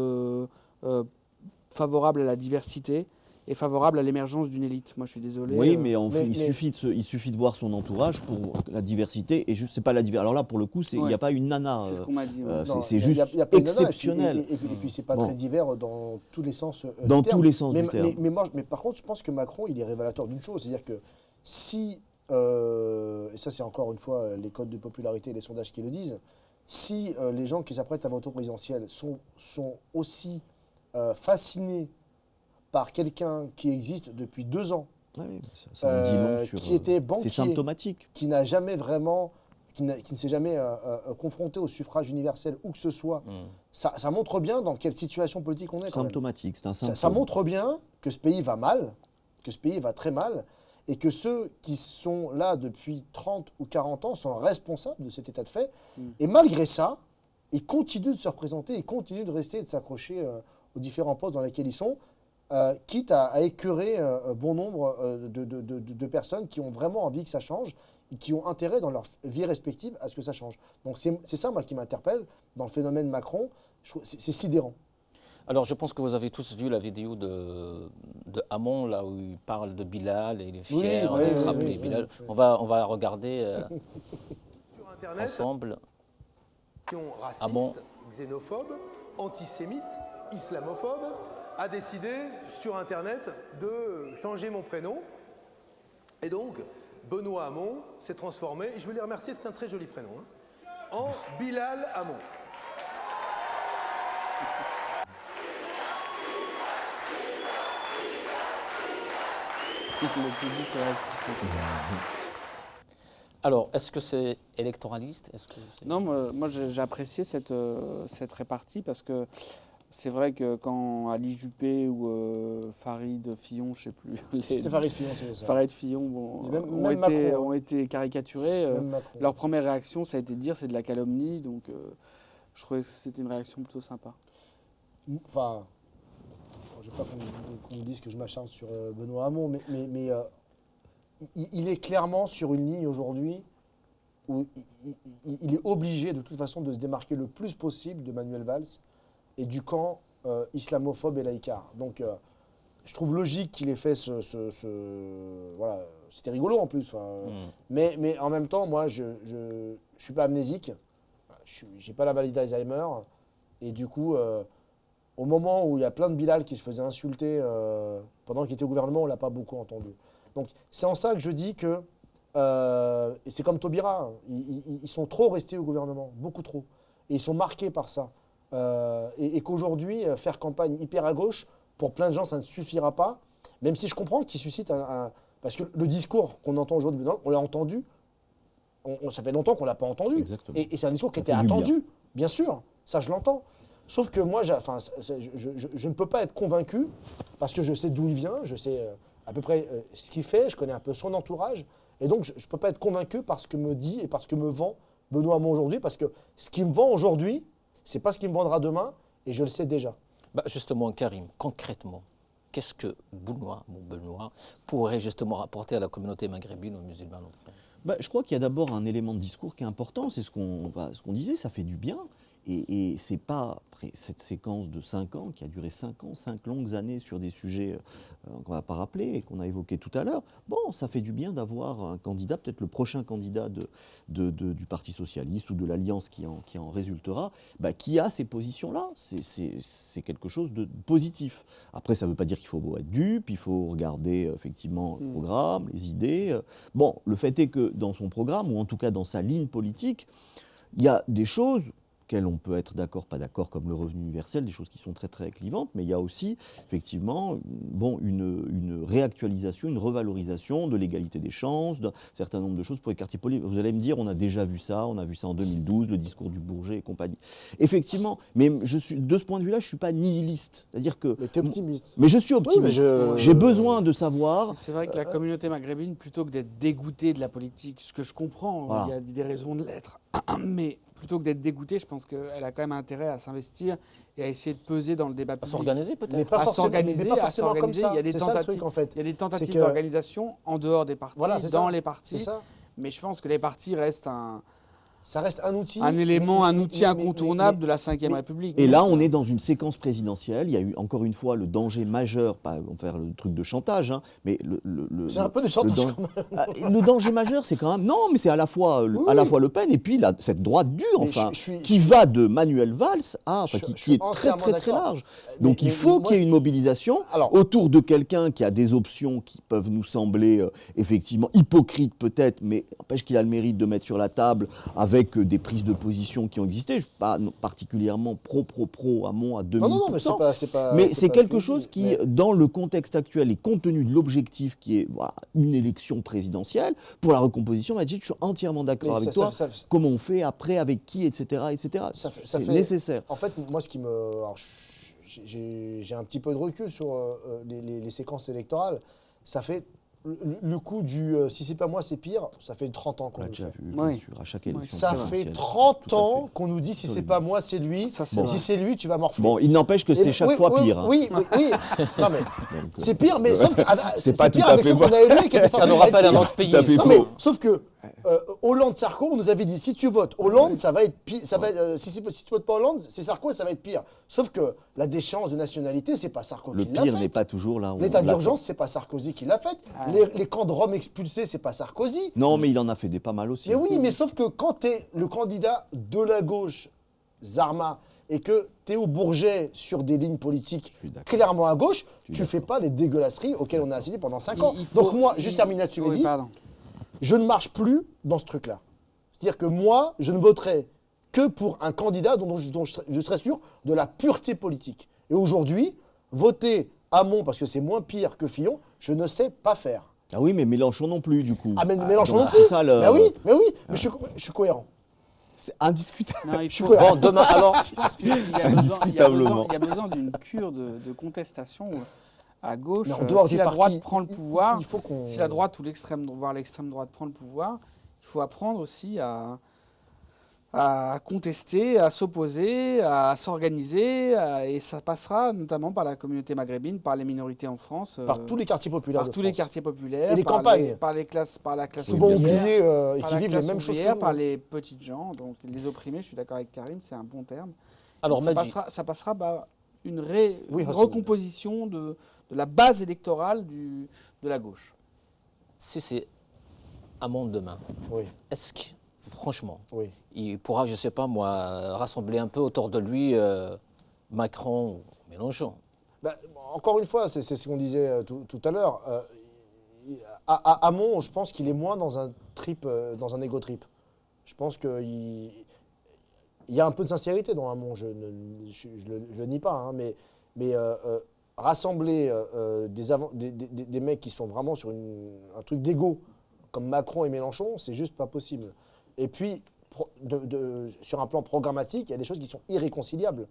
favorable à la diversité et favorable à l'émergence d'une élite. Moi, je suis désolé. Oui, mais, en fait, mais- il suffit de voir son entourage pour la diversité. Et je sais pas la diversité. Alors là, pour le coup, il n'y Ouais. a pas une nana. c'est ce qu'on m'a dit. ouais. Non, c'est il y a- juste il y a pas de nana, exceptionnel. Et puis c'est pas Bon. très divers dans tous les sens Dans du terme. tous les sens mais, du terme. mais par contre, je pense que Macron, il est révélateur d'une chose. C'est-à-dire que si, et ça c'est encore une fois les codes de popularité et les sondages qui le disent, si les gens qui s'apprêtent à voter au présidentiel sont aussi fascinés par quelqu'un qui existe depuis 2 ans, Ouais, ça en dit long sur. qui était c'est banquier, symptomatique. qui n'a jamais vraiment, qui ne s'est jamais confronté au suffrage universel où que ce soit, ça montre bien dans quelle situation politique on est quand même. Symptomatique, c'est un symptôme. Ça montre bien que ce pays va mal, que ce pays va très mal, et que ceux qui sont là depuis 30 ou 40 ans sont responsables de cet état de fait. Et malgré ça, ils continuent de se représenter, ils continuent de rester et de s'accrocher aux différents postes dans lesquels ils sont, quitte à écœurer bon nombre de personnes qui ont vraiment envie que ça change et qui ont intérêt dans leur vie respective à ce que ça change. Donc c'est ça, moi, qui m'interpelle dans le phénomène Macron. C'est sidérant. Alors, je pense que vous avez tous vu la vidéo de Hamon, là où il parle de Bilal et il est fier Oui, d'être oui, appelé oui, Bilal. oui. On va regarder Sur Internet, ensemble. qui ont racistes, Ah bon xénophobes, antisémites, islamophobes, a décidé sur Internet de changer mon prénom. Et donc, Benoît Hamon s'est transformé, et je veux les remercier, c'est un très joli prénom, hein, en Bilal Hamon. Le public, Alors, est-ce que c'est électoraliste? Non, moi j'ai apprécié cette répartie parce que c'est vrai que quand Ali Juppé ou Farid Fillon, je sais plus, C'était Farid Fillon, c'est ça. Farid Fillon bon, Et même ont, été, Macron, hein. ont été caricaturés, Même Macron. leur première réaction, ça a été de dire c'est de la calomnie, donc je trouvais que c'était une réaction plutôt sympa. Enfin, je ne veux pas qu'on me dise que je m'acharne sur Benoît Hamon, mais il est clairement sur une ligne aujourd'hui où il est obligé de toute façon de se démarquer le plus possible de Manuel Valls et du camp islamophobe et laïcard. Donc je trouve logique qu'il ait fait voilà, c'était rigolo en plus. Mais en même temps, moi, je ne suis pas amnésique, je n'ai pas la maladie d'Alzheimer, et du coup, au moment où il y a plein de Bilal qui se faisaient insulter pendant qu'il était au gouvernement, on ne l'a pas beaucoup entendu. Donc c'est en ça que je dis que, et c'est comme Taubira, ils sont trop restés au gouvernement, beaucoup trop. Et ils sont marqués par ça. et qu'aujourd'hui, faire campagne hyper à gauche, pour plein de gens, ça ne suffira pas. Même si je comprends qu'il suscite parce que le discours qu'on entend aujourd'hui, on l'a entendu, ça fait longtemps qu'on ne l'a pas entendu. Exactement. Et c'est un discours qui Ça était fait du bien. attendu, bien sûr, ça je l'entends. Sauf que moi, je ne peux pas être convaincu, parce que je sais d'où il vient, je sais à peu près ce qu'il fait, je connais un peu son entourage, et donc je ne peux pas être convaincu par ce que me dit et par ce que me vend Benoît Hamon aujourd'hui, parce que ce qu'il me vend aujourd'hui, ce n'est pas ce qu'il me vendra demain, et je le sais déjà. Bah, justement, Karim, concrètement, qu'est-ce que Benoît pourrait justement rapporter à la communauté maghrébine, aux musulmans en France? Je crois qu'il y a d'abord un élément de discours qui est important, c'est ce qu'on disait, ça fait du bien. Et ce n'est pas après cette séquence de 5 ans, qui a duré 5 ans, 5 longues années sur des sujets qu'on ne va pas rappeler et qu'on a évoqués tout à l'heure, bon, ça fait du bien d'avoir un candidat, peut-être le prochain candidat du Parti Socialiste ou de l'Alliance qui en résultera, qui a ces positions-là. C'est quelque chose de positif. Après, ça ne veut pas dire qu'il faut être dupe, il faut regarder effectivement le programme, les idées. Bon, le fait est que dans son programme, ou en tout cas dans sa ligne politique, il y a des choses auxquelles on peut être d'accord, pas d'accord, comme le revenu universel, des choses qui sont très très clivantes, mais il y a aussi effectivement une réactualisation, une revalorisation de l'égalité des chances, d'un certain nombre de choses pour les quartiers populaires. Vous allez me dire, on a déjà vu ça, on a vu ça en 2012, le discours du Bourget et compagnie. Effectivement, mais de ce point de vue-là, je ne suis pas nihiliste. C'est-à-dire que, Mais tu es optimiste. mais je suis optimiste. J'ai besoin de Et savoir. c'est vrai que la communauté maghrébine, plutôt que d'être dégoûtée de la politique, ce que je comprends, Voilà. il y a des raisons de l'être, mais plutôt que d'être dégoûtée, je pense qu'elle a quand même intérêt à s'investir et à essayer de peser dans le débat À public. s'organiser Mais peut-être? pas À forcément, s'organiser, mais pas à forcément comme s'organiser, ça. il y a des C'est ça le tentatives. truc en fait. Il y a des tentatives C'est que- d'organisation en dehors des partis, Voilà, c'est dans ça. les C'est partis, ça. mais je pense que les partis restent Ça reste un outil. un élément, un outil incontournable mais- de la Ve mais- République. Et là, on est dans une séquence présidentielle. Il y a eu encore une fois le danger majeur, pas on va faire le truc de chantage, hein, mais C'est un peu de chantage dan- quand même. le danger majeur, c'est quand même non, mais c'est à la fois Le Pen et puis cette droite dure, Mais enfin, je suis- qui va de Manuel Valls Je qui suis est très entièrement très très d'accord. large. Donc Mais il faut moi, qu'il y ait une mobilisation Alors- autour de quelqu'un qui a des options qui peuvent nous sembler effectivement hypocrites peut-être, mais n'empêche qu'il a le mérite de mettre sur la table avec des prises de position qui ont existé. Je ne suis pas particulièrement pro Hamon à 2000%. Non, mais c'est pas. Mais c'est pas quelque ce que je chose dis. qui, Mais- dans le contexte actuel et compte tenu de l'objectif qui est une élection présidentielle, pour la recomposition, Majid, je suis entièrement d'accord mais avec ça- toi. ça- Comment on fait après, avec qui, etc. Ça C'est fait- nécessaire. En fait, moi, ce qui me. Alors, j'ai un petit peu de recul sur les séquences électorales. Ça fait. Le coup du si c'est pas moi, c'est pire, ça fait 30 ans On qu'on l'a le déjà fait. vu, Oui. bien sûr, à chaque élection Ça présidentielle. fait 30 Tout à ans fait. qu'on nous dit si c'est Absolument. pas moi, c'est lui. Ça, c'est Et vrai. si c'est lui, tu vas morfler. Bon, il n'empêche que c'est Et- chaque oui, fois oui, pire. hein. Oui. Non, mais Donc, c'est pire, mais sauf que c'est pas pire tout à avec fait ceux qu'on a élus qui étaient Ça censés nous être rappelle un pire. autre pays. Tout à fait Non, faux. mais sauf que Hollande-Sarko, on nous avait dit si tu votes Hollande, ça va être pire. Si tu votes pas Hollande, c'est Sarko et ça va être pire. Sauf que la déchéance de nationalité, c'est pas Sarko Le qui l'a pire faite. n'est pas toujours là où L'état on l'attend. d'urgence, c'est pas Sarkozy qui l'a fait. Ah. Les camps de Rome expulsés, c'est pas Sarkozy. Non, mais il en a fait des pas mal aussi. Mais oui, mais sauf que quand tu es le candidat de la gauche, Zarma, et que tu es au Bourget sur des lignes politiques Je suis d'accord. clairement à gauche, suis tu fais pas les dégueulasseries auxquelles on a assisté pendant 5 Il- ans. il faut- Donc moi, il- juste terminer là-dessus, oui, Mehdi, pardon. je ne marche plus dans ce truc-là. C'est-à-dire que moi, je ne voterai que pour un candidat dont je serai sûr de la pureté politique. Et aujourd'hui, voter Hamon parce que c'est moins pire que Fillon, je ne sais pas faire. Ah oui, mais Mélenchon non plus, du coup. Ah, mais Mélenchon donc non plus. c'est ça, le- Mais oui, mais je suis cohérent. C'est indiscutable. Non, il suis faut- cohérent. Bon, demain, alors, il y a besoin- Indiscutablement. il y a besoin d'une cure de contestation à gauche. Mais en dehors Si des la partis, droite prend le pouvoir, il faut qu'on... si la droite ou voire l'extrême droite prend le pouvoir, il faut apprendre aussi à contester, à s'opposer, à s'organiser, et ça passera notamment par la communauté maghrébine, par les minorités en France, Par tous les quartiers populaires par de tous les France. quartiers populaires, Et les par campagnes. par la classe Souvent Oui, bien sûr. oubliés et par qui la vivent les classe mêmes choses que ouvrière, nous. par les petites gens, donc les opprimés. Je suis d'accord avec Karim, c'est un bon terme. alors Majid, ça passera une Oui, une Hassan. recomposition de la base électorale de la gauche. si c'est Hamon demain, Oui, est-ce que, franchement, oui. il pourra, je ne sais pas moi, rassembler un peu autour de lui Macron ou Mélenchon? Bah, encore une fois, c'est ce qu'on disait tout à l'heure. À Hamon, je pense qu'il est moins dans un trip, dans un ego trip. Je pense qu'il il y a un peu de sincérité dans Hamon, je le nie pas, hein, mais rassembler des mecs qui sont vraiment sur un truc d'égo, comme Macron et Mélenchon, c'est juste pas possible. Et puis, sur un plan programmatique, il y a des choses qui sont irréconciliables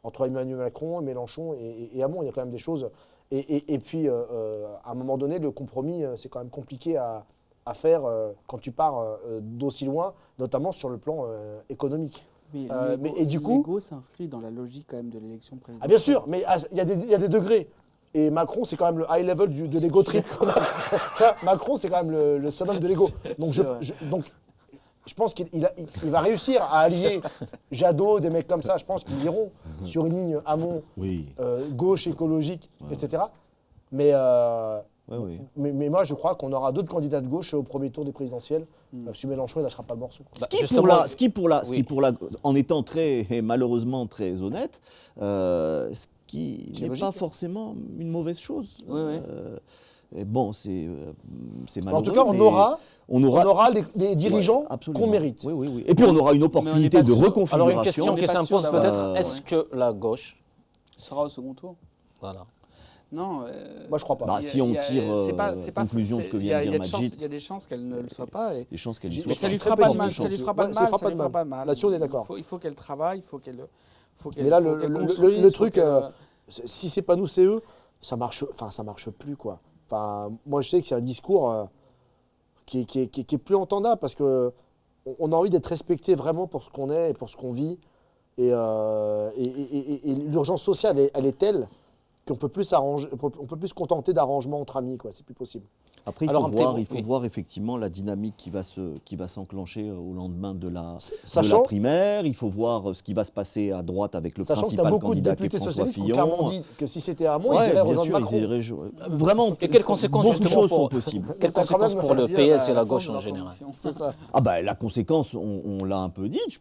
entre Emmanuel Macron, Mélenchon et Hamon. Il y a quand même des choses. Et puis, à un moment donné, le compromis, c'est quand même compliqué à faire quand tu pars d'aussi loin, notamment sur le plan économique. Et du coup, l'ego s'inscrit dans la logique quand même de l'élection présidentielle. Ah bien sûr, mais il y a des degrés. Et Macron, c'est quand même le high level de l'ego trip. Macron, c'est quand même le summum de l'ego. Donc, je pense qu'il va réussir à allier Jadot, des mecs comme ça. Je pense qu'ils iront sur une ligne Hamon, gauche, écologique, etc. Mais moi, je crois qu'on aura d'autres candidats de gauche au premier tour des présidentielles. Parce que Mélenchon, il ne lâchera pas le morceau. En étant malheureusement très honnête, ce qui n'est pas forcément une mauvaise chose. Et bon, c'est malheureux. En tout cas, on aura les dirigeants qu'on mérite. Oui. Et puis on aura une opportunité de reconfiguration. Alors une question qui s'impose peut-être, est-ce que la gauche sera au second tour? Voilà. Non. Moi, je crois pas. Si on tire conclusion de ce que vient de dire Majid. Il y a des chances qu'elle ne le soit pas. Des chances qu'elle y soit. Mais ça lui fera pas de mal. Ça lui fera pas de mal. Là-dessus, on est d'accord. Il faut qu'elle travaille, il faut qu'elle. Mais là, le truc, si c'est pas nous, c'est eux. Ça marche plus, quoi. Enfin, moi, je sais que c'est un discours qui est plus entendable parce que on a envie d'être respecté vraiment pour ce qu'on est et pour ce qu'on vit. Et l'urgence sociale, elle est telle qu'on peut plus se contenter d'arrangements entre amis, quoi. C'est plus possible. Après, il faut voir effectivement la dynamique qui va s'enclencher au lendemain de la primaire. Il faut voir ce qui va se passer à droite avec le principal candidat qui est François Fillon. Clairement dit que si c'était Hamon, ils iraient rejoindre Macron. Vraiment, et quelles conséquences beaucoup de choses sont possibles. Quelles conséquences pour le PS et la gauche en général? C'est ça. Ah bah la conséquence, on l'a un peu dit. Je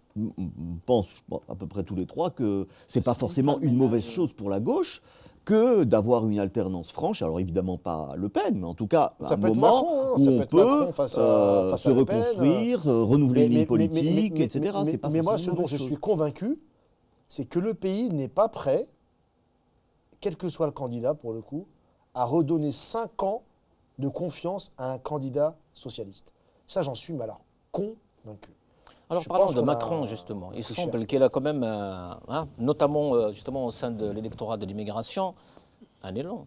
pense à peu près tous les trois que c'est pas forcément une mauvaise chose pour la gauche que d'avoir une alternance franche. Alors évidemment pas Le Pen, mais en tout cas un moment où on peut se reconstruire, renouveler une ligne politique, etc. Mais moi, ce dont je suis convaincu, c'est que le pays n'est pas prêt, quel que soit le candidat pour le coup, à redonner 5 ans de confiance à un candidat socialiste. Ça, j'en suis convaincu. Alors parlons de Macron justement, il semble qu'il a quand même, notamment justement au sein de l'électorat de l'immigration, un élan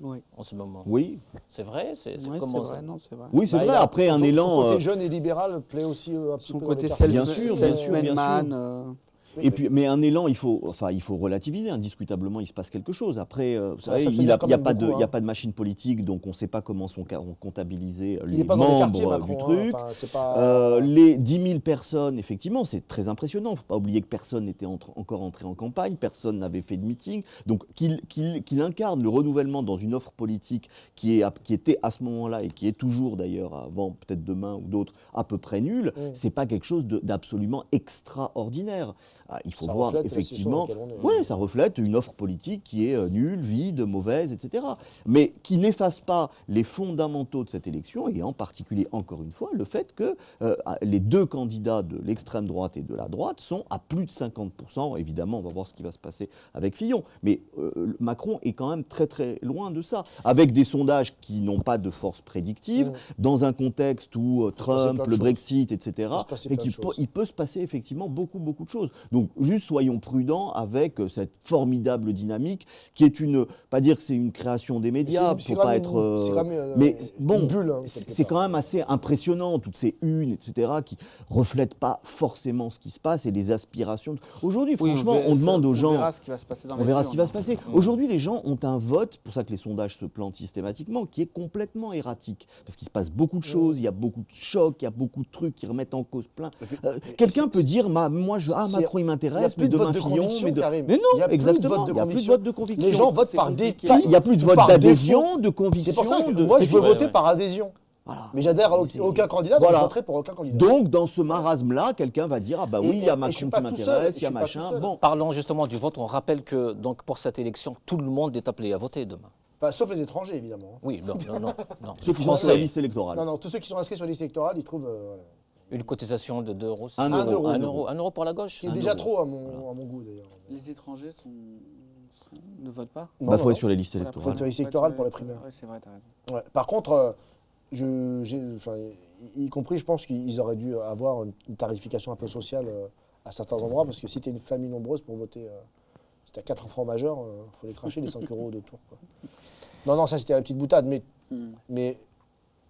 en ce moment. Oui. C'est vrai, c'est comment ça? Non, c'est vrai. Oui, c'est vrai, après un élan... Son côté jeune et libéral plaît aussi un petit peu. Son côté bien sûr. Et puis, mais un élan, il faut relativiser. Indiscutablement, il se passe quelque chose. Après, vous savez, il n'y a pas de machine politique, donc on ne sait pas comment sont comptabilisés les membres du truc. Les 10 000 personnes, effectivement, c'est très impressionnant. Il ne faut pas oublier que personne n'était encore entré en campagne, personne n'avait fait de meeting. Donc, qu'il incarne le renouvellement dans une offre politique qui était à ce moment-là et qui est toujours d'ailleurs, avant peut-être demain ou d'autres, à peu près nul, ce n'est pas quelque chose d'absolument extraordinaire. Il faut voir effectivement, ça reflète une offre politique qui est nulle, vide, mauvaise, etc. Mais qui n'efface pas les fondamentaux de cette élection, et en particulier, encore une fois, le fait que les deux candidats de l'extrême droite et de la droite sont à plus de 50%. Évidemment, on va voir ce qui va se passer avec Fillon. Mais Macron est quand même très très loin de ça, avec des sondages qui n'ont pas de force prédictive, dans un contexte où Trump, le Brexit, etc., et il peut se passer effectivement beaucoup de choses. Donc, juste soyons prudents avec cette formidable dynamique qui est pas dire que c'est une création des médias, pour pas être... mais bon, c'est quand même assez impressionnant, toutes ces unes, etc., qui reflètent pas forcément ce qui se passe et les aspirations. Aujourd'hui, franchement, on demande aux gens... On verra ce qui va se passer dans les On verra ce qui va se passer. Aujourd'hui, les gens ont un vote, pour ça que les sondages se plantent systématiquement, qui est complètement erratique. Parce qu'il se passe beaucoup de choses, il y a beaucoup de chocs, il y a beaucoup de trucs qui remettent en cause plein. Quelqu'un peut dire, moi, Macron, il m'intéresse, mais demain Fillon. Mais non, exactement, il n'y a plus de vote de conviction. Les gens votent par dépit. Il n'y a plus de vote d'adhésion, de conviction. C'est pour ça que moi, je veux voter par adhésion. Voilà. Mais j'adhère à aucun candidat, donc je voterai pour aucun candidat. Donc, dans ce marasme-là, quelqu'un va dire, oui, il y a Macron qui m'intéresse, il y a machin. Bon. Parlons justement du vote. On rappelle que donc, pour cette élection, tout le monde est appelé à voter demain. Enfin, sauf les étrangers, évidemment. Oui, non. Ceux qui sont sur la liste électorale. Non, tous ceux qui sont inscrits sur la liste électorale, ils trouvent... Une cotisation de 2 euros. c'est Un ça euro. Un euro pour la gauche. Ce qui est Un déjà euro. trop à mon goût d'ailleurs. Les étrangers ne votent pas. Non, Bah, non, faut être non. sur les listes Voilà, électorales. Faut être sur les listes électorales pour les primaires. Ouais, c'est vrai, t'as raison. Ouais. Par contre, enfin, y compris, je pense qu'ils auraient dû avoir une tarification un peu sociale à certains endroits, parce que si tu es une famille nombreuse pour voter, si tu as 4 enfants majeurs, il faut les cracher les 5 euros de tour. Quoi. Non, non, ça c'était la petite boutade, mais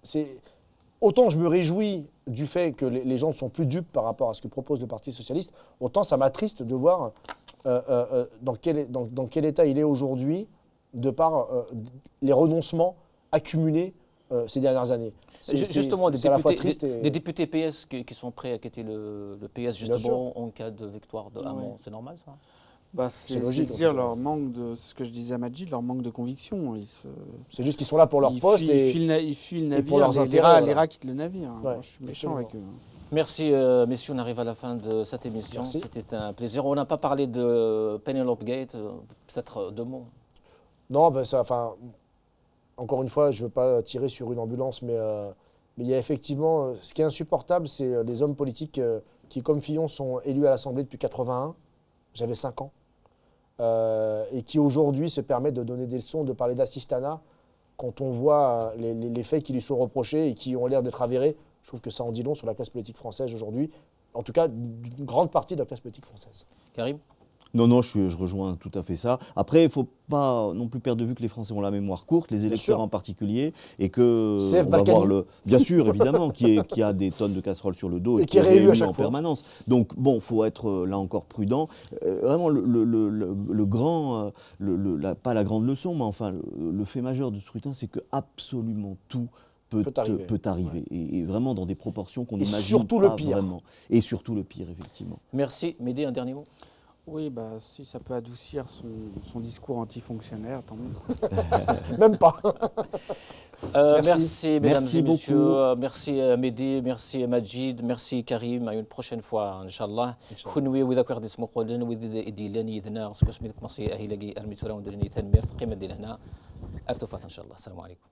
c'est. Autant je me réjouis du fait que les gens ne sont plus dupes par rapport à ce que propose le Parti Socialiste, autant ça m'attriste de voir dans quel état il est aujourd'hui, de par les renoncements accumulés ces dernières années. Justement, c'est à la fois triste et... des députés PS qui sont prêts à quitter le PS Bien justement en cas de victoire de Hamon, Ouais. c'est normal ça? Bah, c'est logique, en dire tout cas. leur manque de, c'est ce que je disais à Majid, leur manque de conviction. C'est juste qu'ils sont là pour leur poste Ils fuient le navire, pour leurs les intérêts, rats voilà. quittent le navire. Ouais, Moi, je suis méchant absolument. avec eux. Merci messieurs, on arrive à la fin de cette émission. Merci. C'était un plaisir. On n'a pas parlé de Penelope Gate, peut-être 2 mots. Non, ben ça, enfin, encore une fois, je ne veux pas tirer sur une ambulance, mais il y a effectivement, ce qui est insupportable, c'est les hommes politiques qui, comme Fillon, sont élus à l'Assemblée depuis 81, j'avais 5 ans, et qui aujourd'hui se permettent de donner des leçons, de parler d'assistanat, quand on voit les faits qui lui sont reprochés et qui ont l'air d'être avérés. Je trouve que ça en dit long sur la classe politique française aujourd'hui, en tout cas d'une grande partie de la classe politique française. Karim? Non, non, je rejoins tout à fait ça. Après, il ne faut pas non plus perdre de vue que les Français ont la mémoire courte, les électeurs sûr. en particulier, et que CF on va Balkany. voir bien sûr, évidemment, qui a des tonnes de casseroles sur le dos Et et qui est réélu à chaque en fois. permanence. Donc bon, il faut être là encore prudent. Vraiment, le grand, pas la grande leçon, mais enfin le fait majeur du scrutin, c'est que absolument tout peut arriver. Et vraiment dans des proportions qu'on Et n'imagine surtout pas le pire. vraiment. Et surtout le pire, effectivement. Merci. Médée, un dernier mot? Oui, bah, si ça peut adoucir son discours antifonctionnaire, tant mieux. Même pas. Merci mesdames Merci et beaucoup. messieurs, merci Médée, merci Majid, merci Karim, à une prochaine fois Inch'Allah. خنوي وإذا كنت اسمه قولن وإذا إديلاني إذنا سكوس ميدك مصي أهيلاقي أرميتورا ودرني تنمير قيمة ديال هنا أرتفعت إن شاء الله. السلام عليكم.